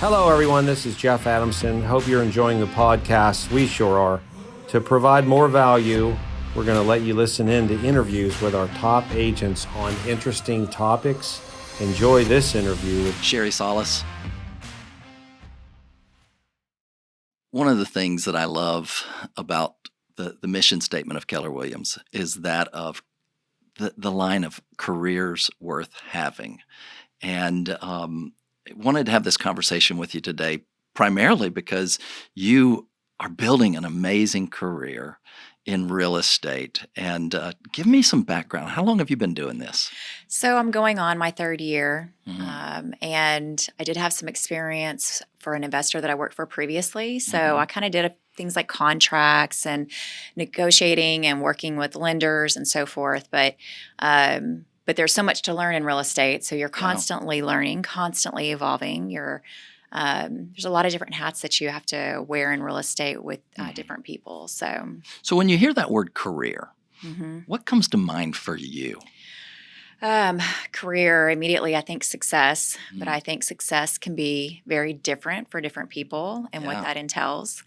Hello, everyone. This is Jeff Adamson. Hope you're enjoying the podcast. We sure are. To provide more value, we're going to let you listen in to interviews with our top agents on interesting topics. Enjoy this interview with Sherrie Salas. One of the things that I love about the mission statement of Keller Williams is that of the line of careers worth having. And wanted to have this conversation with you today, primarily because you are building an amazing career in real estate. And give me some background. How long have you been doing this? So I'm going on my third year, Mm-hmm. and I did have some experience for an investor that I worked for previously. So I kind of did things like contracts and negotiating and working with lenders and so forth. But there's so much to learn in real estate. So you're constantly learning, constantly evolving. There's a lot of different hats that you have to wear in real estate with different people. So when you hear that word career, mhm. what comes to mind for you? Career, immediately I think success, but I think success can be very different for different people and what that entails.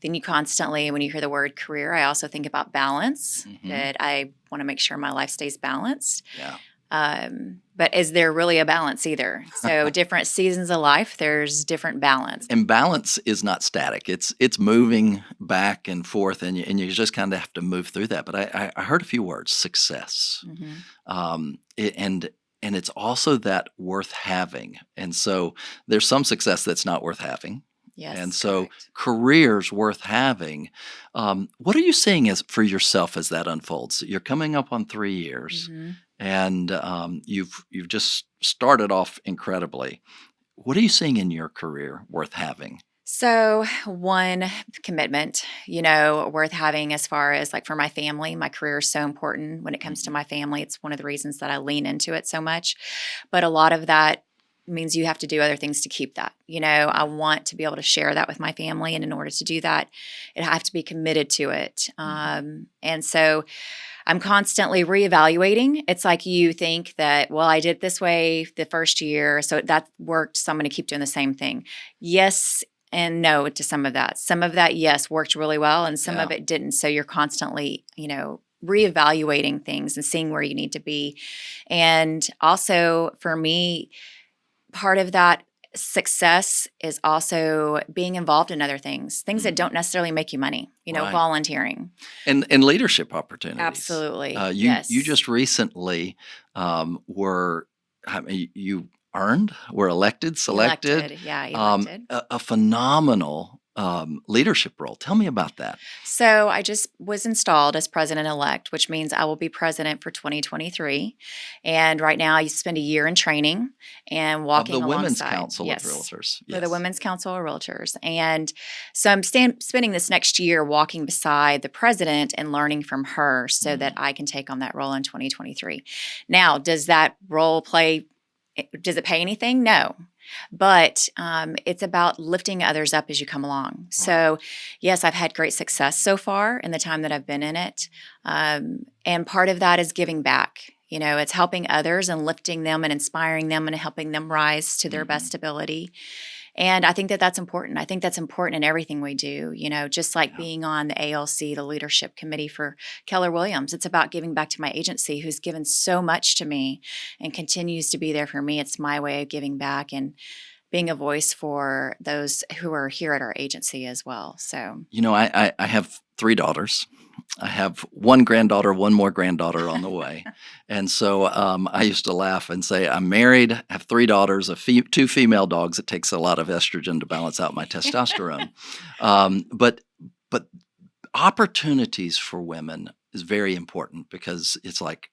Then you constantly, when you hear the word career, I also think about balance, that I want to make sure my life stays balanced. Yeah. But is there really a balance either? So different seasons of life, there's different balance. And balance is not static. It's moving back and forth, and you just kind of have to move through that. But I heard a few words: success, and it's also that worth having. And so there's some success that's not worth having. Yes, And so correct. careers worth having. What are you seeing as for yourself as that unfolds? You're coming up on 3 years, and you've just started off incredibly. What are you seeing in your career worth having? So one commitment, worth having as far as like for my family, my career is so important when it comes to my family. It's one of the reasons that I lean into it so much. But a lot of that means you have to do other things to keep that. I want to be able to share that with my family. And in order to do that, I have to be committed to it. And so I'm constantly reevaluating. It's like you think that, well, I did it this way the first year, so that worked, so I'm going to keep doing the same thing. Yes and no to some of that. Some of that, yes, worked really well, and some of it didn't. So you're constantly, reevaluating things and seeing where you need to be. And also for me, part of that success is also being involved in other things that don't necessarily make you money, Right. volunteering. And leadership opportunities. Absolutely. You Yes. just recently were elected, selected. Yeah, elected. A phenomenal leadership role. Tell me about that. So I just was installed as president-elect, which means I will be president for 2023. And right now I spend a year in training and walking Of the Women's alongside. Council Yes. of Realtors. For the Women's Council of Realtors. And so I'm spending this next year walking beside the president and learning from her so that I can take on that role in 2023. Now, does that role does it pay anything? No. But it's about lifting others up as you come along. So, yes, I've had great success so far in the time that I've been in it. And part of that is giving back. It's helping others and lifting them and inspiring them and helping them rise to their best ability. And I think that that's important. I think that's important in everything we do, just like being on the ALC, the leadership committee for Keller Williams. It's about giving back to my agency who's given so much to me and continues to be there for me. It's my way of giving back and being a voice for those who are here at our agency as well. So, I have 3 daughters. I have 1 granddaughter, 1 more granddaughter on the way. And so I used to laugh and say, I'm married, have 3 daughters, 2 female dogs. It takes a lot of estrogen to balance out my testosterone. But opportunities for women is very important because it's like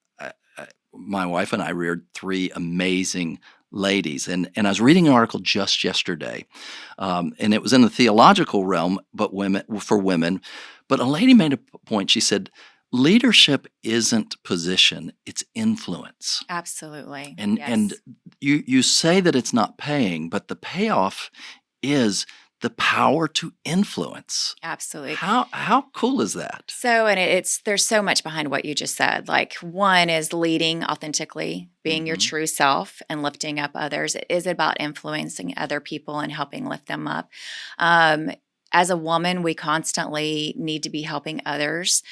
my wife and I reared 3 amazing ladies. And I was reading an article just yesterday, and it was in the theological realm, but for women. But a lady made a point. She said, leadership isn't position, it's influence. absolutely. And Yes. you say that it's not paying, but the payoff is the power to influence. Absolutely. How cool is that? So, and there's so much behind what you just said. Like, one is leading authentically, being your Mhm. true self and lifting up others. It is about influencing other people and helping lift them up. Um, as a woman, we constantly need to be helping others.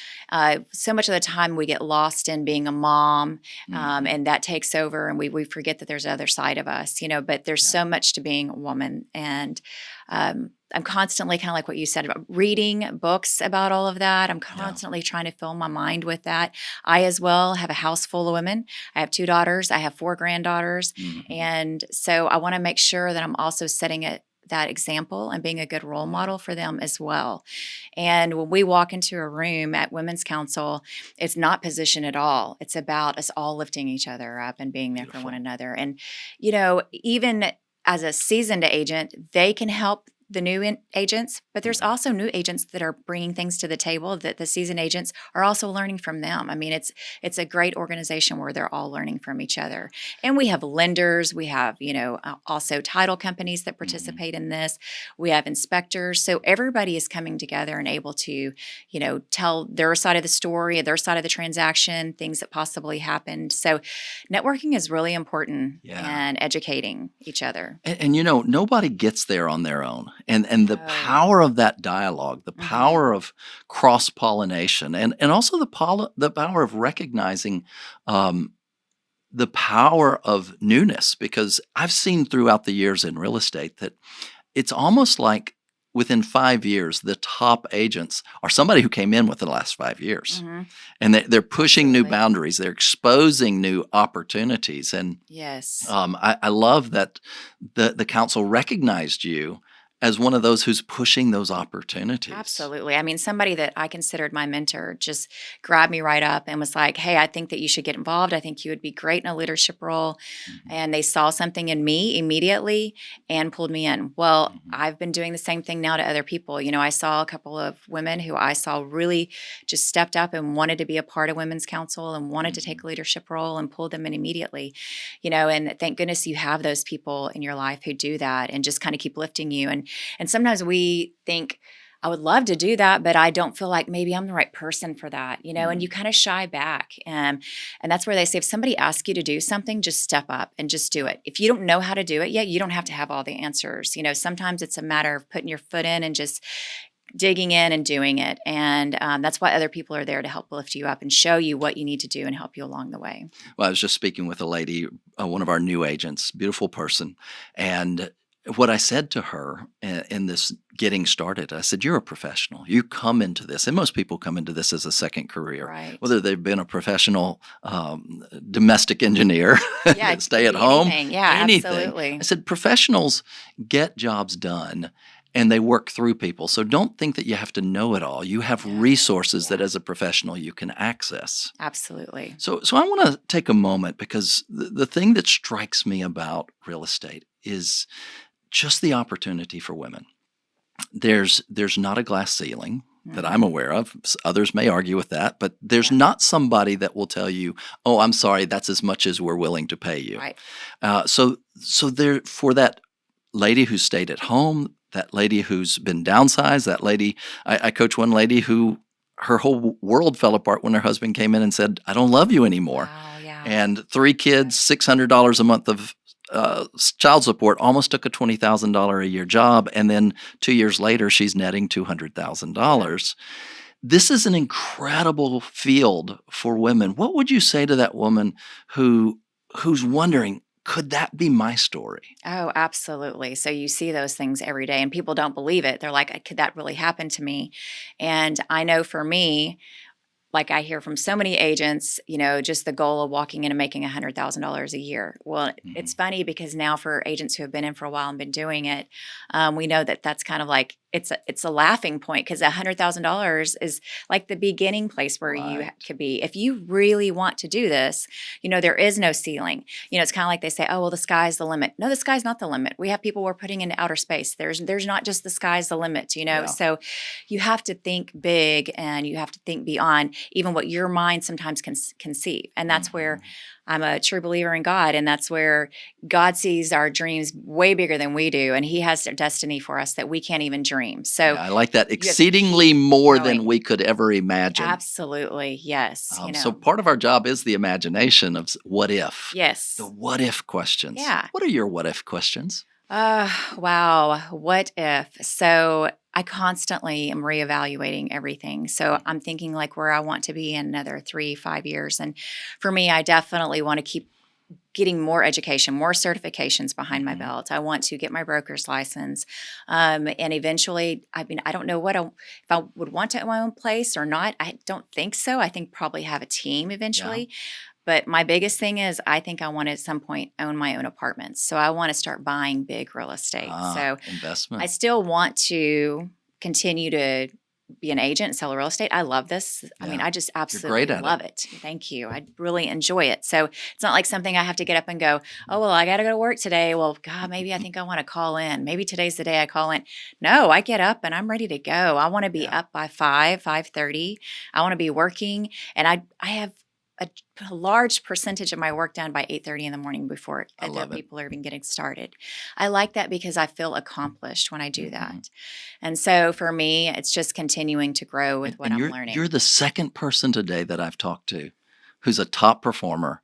So much of the time we get lost in being a mom, Mhm. and that takes over, and we forget that there's the other side of us, but there's Yeah. so much to being a woman. And I'm constantly kind of like what you said about reading books about all of that. I'm Yeah. constantly trying to fill my mind with that. I as well have a house full of women. I have 2 daughters. I have 4 granddaughters. Mhm. And so I want to make sure that I'm also setting that example and being a good role model for them as well. And when we walk into a room at Women's Council, it's not position at all. It's about us all lifting each other up and being there for one Beautiful. another. And, even as a seasoned agent, they can help the new agents, but there's Mhm. also new agents that are bringing things to the table that the seasoned agents are also learning from them. I mean, it's a great organization where they're all learning from each other. And we have lenders, we have, also title companies that Mhm. participate in this. We have inspectors. So everybody is coming together and able to, tell their side of the story, their side of the transaction, things that possibly happened. So networking is really important Yeah. and educating each other. And nobody gets there on their own. And the No. power of that dialogue, the Mhm. power of cross-pollination, and also the power of recognizing um, the power of newness, because I've seen throughout the years in real estate that it's almost like within 5 years, the top agents are somebody who came in within the last 5 years. Mhm. And they're pushing new Absolutely. boundaries. They're exposing new opportunities. And Yes. I love that the council recognized you as one of those who's pushing those opportunities. Absolutely. I mean, somebody that I considered my mentor just grabbed me right up and was like, "Hey, I think that you should get involved. I think you would be great in a leadership role." Mhm. And they saw something in me immediately and pulled me in. Well, Mhm. I've been doing the same thing now to other people. I saw a couple of women who I saw really just stepped up and wanted to be a part of Women's Council and wanted to take Mhm. a leadership role and pulled them in immediately. And thank goodness you have those people in your life who do that and just kind of keep lifting you. And sometimes we think, I would love to do that, but I don't feel like maybe I'm the right person for that, and you Mhm. kind of shy back. And that's where they say, if somebody asks you to do something, just step up and just do it. If you don't know how to do it yet, you don't have to have all the answers. Sometimes it's a matter of putting your foot in and just digging in and doing it. And that's why other people are there to help lift you up and show you what you need to do and help you along the way. Well, I was just speaking with a lady, one of our new agents, beautiful person, and what I said to her in this getting started, I said, "You're a professional. You come into this, and most people come into this as a second career, Right. whether they've been a professional domestic engineer, Yeah, it stay could at be home, anything. Yeah, anything." I absolutely. said, "Professionals get jobs done." And they work through people. So don't think that you have to know it all. You have No. resources that Yeah, as a professional you can access. absolutely. So I want to take a moment, because the thing that strikes me about real estate is just the opportunity for women. There's not a glass ceiling that I'm Mhm. aware of. Others may argue with that, but there's Yeah, not somebody that will tell you, "Oh, I'm sorry, that's as much as we're willing to pay you." right. So there, for that lady who stayed at home, that lady who's been downsized, that lady, I coach one lady who her whole world fell apart when her husband came in and said, "I don't love you anymore." Wow, yeah. And 3 kids, Yes. $600 a month of child support, almost took a $20,000 a year job. And then 2 years later, she's netting Yeah. $200,000. This is an incredible field for women. What would you say to that woman who's wondering, could that be my story? Oh, absolutely. So you see those things every day and people don't believe it. They're like, could that really happen to me? And I know for me, like I hear from so many agents, just the goal of walking in and making $100,000 a year. Well, it's Mhm. funny because now for agents who have been in for a while and been doing it, we know that that's kind of like it's a laughing point because $100,000 is like the beginning place where you Right. could be. If you really want to do this, there is no ceiling. It's kind of like they say, oh well, the sky's the limit. No, the sky's not the limit. We have people we're putting into outer space. There's not just the sky's the limit. Yeah. So you have to think big and you have to think beyond even what your mind sometimes can conceive. And that's where Mhm. I'm a true believer in God, and that's where God sees our dreams way bigger than we do, and He has a destiny for us that we can't even dream. So Yeah, I like that. you have to Exceedingly keep more than going. we could ever imagine. Absolutely, yes. So part of our job is the imagination of what if. Yes. The what if questions. Yeah. What are your what if questions? Wow. What if? So I constantly am reevaluating everything. So I'm thinking like where I want to be in another 3, 5 years. And for me, I definitely want to keep getting more education, more certifications behind my belt. I want to get my broker's license. And eventually, I mean, I don't know if I would want to own my own place or not. I don't think so. I think probably have a team eventually. But my biggest thing is I think I want to at some point own my own apartments. So I want to start buying big real estate. So Investment. I still want to continue to be an agent and sell real estate. I love this. I mean, I just absolutely great at love it. Thank you. I really enjoy it. So it's not like something I have to get up and go, oh, well, I got to go to work today. Well, God, maybe I think I want to call in. Maybe today's the day I call in. No, I get up and I'm ready to go. I want to be up by 5:30. I want to be working. And I have a large percentage of my work done by 8:30 in the morning before other people are even getting started. I like that because I feel accomplished when I do that. And so for me, it's just continuing to grow with what I'm learning. You're the second person today that I've talked to who's a top performer,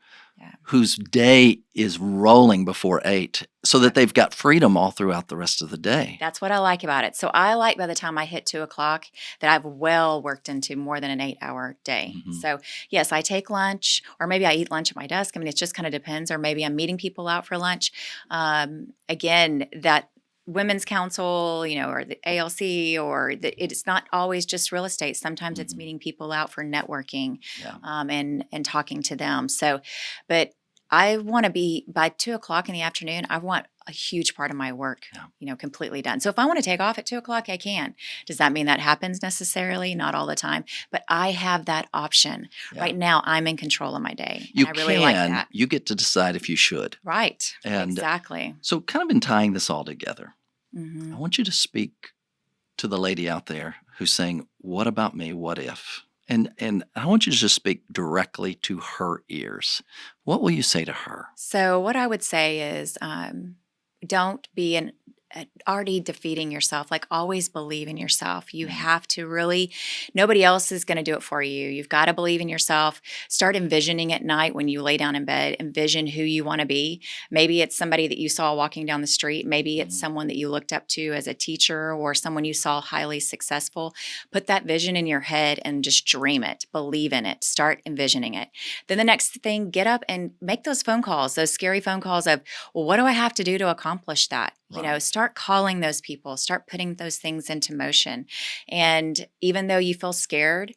whose day is rolling before 8, so that they've got freedom all throughout the rest of the day. That's what I like about it. So I like by the time I hit 2:00 that I've well worked into more than an 8-hour day. So yes, I take lunch, or maybe I eat lunch at my desk. I mean, it just kind of depends. Or maybe I'm meeting people out for lunch. Again, that Women's Council, or the ALC, or it's not always just real estate. Sometimes it's meeting people out for networking, and talking to them. So, but I want to be by 2:00 in the afternoon. I want a huge part of my work, completely done. So if I want to take off at 2:00, I can. Does that mean that happens necessarily? Not all the time, but I have that option. Right now, I'm in control of my day. I really like that. You get to decide if you should. Right. And exactly. So kind of in tying this all together, I want you to speak to the lady out there who's saying, what about me? What if? And I want you to just speak directly to her ears. What will you say to her? So what I would say is don't be already defeating yourself. Like, always believe in yourself. You have to really, nobody else is going to do it for you. You've got to believe in yourself. Start envisioning at night when you lay down in bed. Envision who you want to be. Maybe it's somebody that you saw walking down the street. Maybe it's someone that you looked up to as a teacher, or someone you saw highly successful. Put that vision in your head and just dream it. Believe in it. Start envisioning it. Then the next thing, get up and make those phone calls, those scary phone calls of, well, what do I have to do to accomplish that? Start calling those people, start putting those things into motion. And even though you feel scared,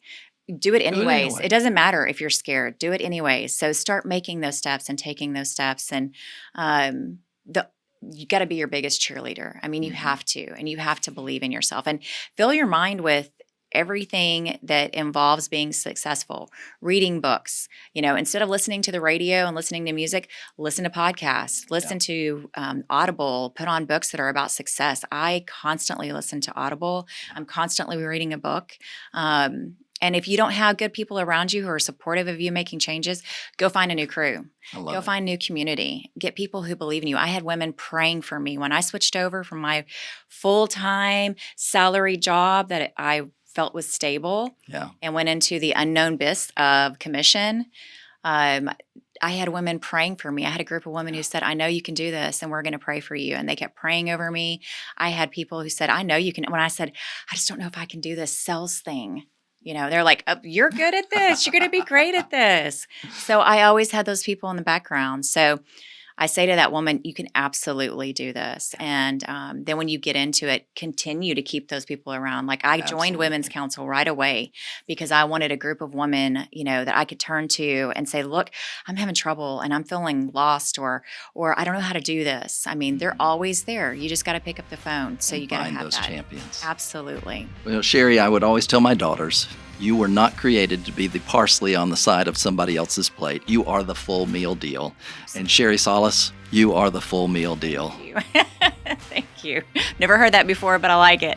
do it anyways. It doesn't matter if you're scared, do it anyways. So start making those steps and taking those steps. And you got to be your biggest cheerleader. I mean, you have to, and you have to believe in yourself and fill your mind with everything that involves being successful. Reading books, instead of listening to the radio and listening to music, listen to podcasts, listen to Audible, put on books that are about success. I constantly listen to Audible. I'm constantly reading a book. And if you don't have good people around you who are supportive of you making changes, go find a new crew. Go find a new community. Get people who believe in you. I had women praying for me when I switched over from my full-time salary job that I felt was stable, and went into the unknown abyss of commission. I had women praying for me. I had a group of women who said, I know you can do this, and we're going to pray for you. And they kept praying over me. I had people who said, I know you can. When I said, I just don't know if I can do this sales thing, they're like, oh, you're good at this. You're going to be great at this. So I always had those people in the background. So I say to that woman, you can absolutely do this. And then when you get into it, continue to keep those people around. Like, I joined Women's Council right away because I wanted a group of women, that I could turn to and say, look, I'm having trouble and I'm feeling lost, or I don't know how to do this. I mean, they're always there. You just got to pick up the phone. So you got to have those that. champions. Absolutely. Well, Sherrie, I would always tell my daughters, you were not created to be the parsley on the side of somebody else's plate. You are the full meal deal. And Sherrie Salas, you are the full meal deal. Thank you. Thank you. Never heard that before, but I like it.